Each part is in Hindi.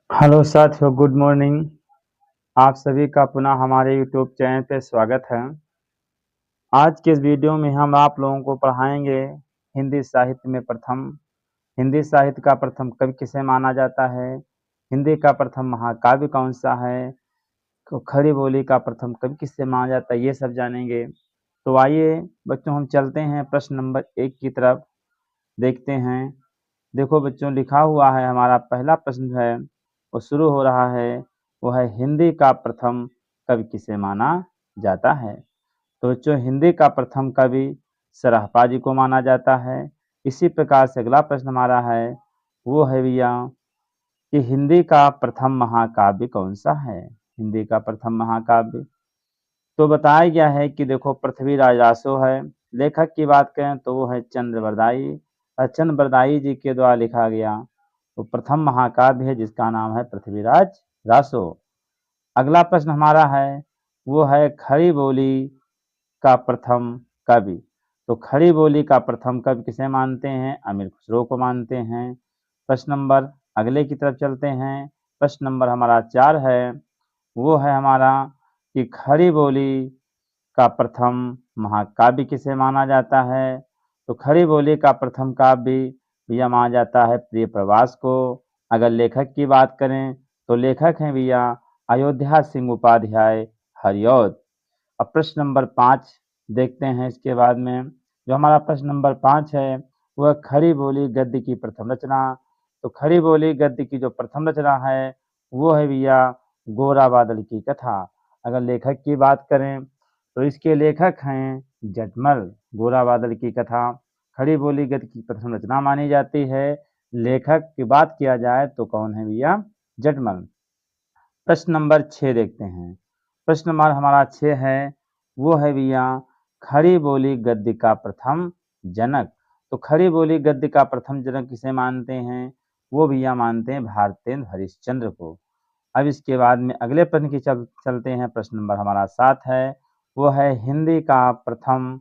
हेलो साथियों, गुड मॉर्निंग। आप सभी का पुनः हमारे यूट्यूब चैनल पे स्वागत है। आज के इस वीडियो में हम आप लोगों को पढ़ाएंगे हिंदी साहित्य में प्रथम। हिंदी साहित्य का प्रथम कवि किसे माना जाता है, हिंदी का प्रथम महाकाव्य कौन सा है, तो खड़ी बोली का प्रथम कवि किससे माना जाता है, ये सब जानेंगे। तो आइए बच्चों, हम चलते हैं प्रश्न नंबर 1 की तरफ, देखते हैं। देखो बच्चों, लिखा हुआ है हमारा पहला प्रश्न जो है वो शुरू हो रहा है, वो है हिंदी का प्रथम कवि किसे माना जाता है। तो बच्चों, हिंदी का प्रथम कवि सरहपा जी को माना जाता है। इसी प्रकार से अगला प्रश्न हमारा है, वो है भैया कि हिंदी का प्रथम महाकाव्य कौन सा है। हिंदी का प्रथम महाकाव्य तो बताया गया है कि देखो, पृथ्वीराज रासो है। लेखक की बात करें तो वो है चंद्रबरदाई, और चंद्रबरदाई जी के द्वारा लिखा गया वो प्रथम महाकाव्य है जिसका नाम है पृथ्वीराज रासो। अगला प्रश्न हमारा है, वो है खड़ी बोली का प्रथम कवि। तो खड़ी बोली का प्रथम कवि किसे मानते हैं, अमीर खुसरो को मानते हैं। प्रश्न नंबर अगले की तरफ चलते हैं। प्रश्न नंबर हमारा 4 है, वो है हमारा कि खड़ी बोली का प्रथम महाकाव्य किसे माना जाता है। तो खड़ी बोली का प्रथम काव्य भैया माना जाता है प्रिय प्रवास को। अगर लेखक की बात करें तो लेखक हैं भैया अयोध्या सिंह उपाध्याय हरिऔध। अब प्रश्न नंबर 5 देखते हैं। इसके बाद में जो हमारा प्रश्न नंबर 5 है वह खड़ी बोली गद्य की प्रथम रचना। तो खड़ी बोली गद्य की जो प्रथम रचना है वो है भैया गोरा बादल की कथा। अगर लेखक की बात करें तो इसके लेखक हैं जटमल। गोरा बादल की कथा खड़ी बोली गद्य की प्रथम रचना मानी जाती है। लेखक की बात किया जाए तो कौन है भैया, जटमल। प्रश्न नंबर 6 देखते हैं। प्रश्न नंबर हमारा 6 है, वो है भैया खड़ी बोली गद्य का प्रथम जनक। तो खड़ी बोली गद्य का प्रथम जनक किसे मानते हैं, वो भैया मानते हैं भारतेंद्र हरिश्चंद्र को। अब इसके बाद में अगले प्रश्न की चलते हैं। प्रश्न नंबर हमारा 7 है, वो है हिंदी का प्रथम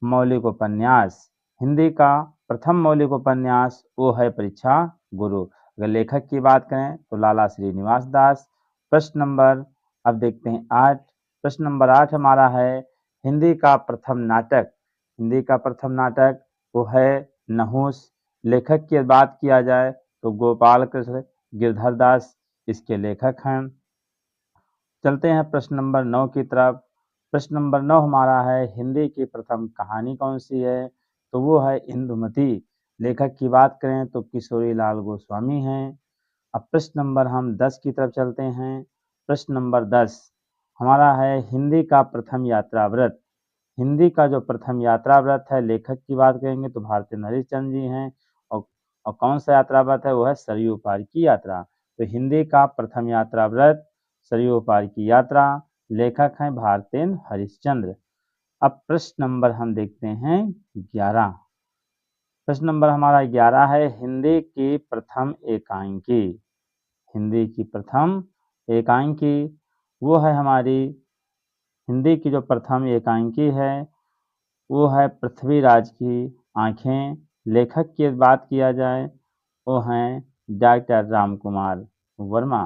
मौलिक उपन्यास। हिंदी का प्रथम मौलिक उपन्यास वो है परीक्षा गुरु। अगर लेखक की बात करें तो लाला श्रीनिवास दास। प्रश्न नंबर अब देखते हैं 8। प्रश्न नंबर 8 हमारा है, हिंदी का प्रथम नाटक। हिंदी का प्रथम नाटक वो है नहुस। लेखक की बात किया जाए तो गोपाल कृष्ण गिरधर दास इसके लेखक हैं। चलते हैं प्रश्न नंबर 9 की तरफ। प्रश्न नंबर 9 हमारा है, हिंदी की प्रथम कहानी कौन सी है। तो वो है इंदुमती। लेखक की बात करें तो किशोरी लाल गोस्वामी हैं। अब प्रश्न नंबर हम 10 की तरफ चलते हैं। प्रश्न नंबर 10 हमारा है, हिंदी का प्रथम यात्रा व्रत। हिंदी का जो प्रथम यात्रा व्रत है, लेखक की बात करेंगे तो भारतेंद्र हरिश्चंद्र जी हैं। और, और कौन सा यात्रा व्रत है, वो है सरयू पार की यात्रा। तो हिंदी का प्रथम यात्रा व्रत सरयू पार की यात्रा, लेखक हैं भारतेंद्र हरिश्चंद्र। अब प्रश्न नंबर हम देखते हैं 11। प्रश्न नंबर हमारा 11 है, हिंदी की प्रथम एकांकी। हिंदी की प्रथम एकांकी वो है हमारी, हिंदी की जो प्रथम एकांकी है वो है पृथ्वीराज की आंखें। लेखक की बात किया जाए वो हैं डॉक्टर राम कुमार वर्मा।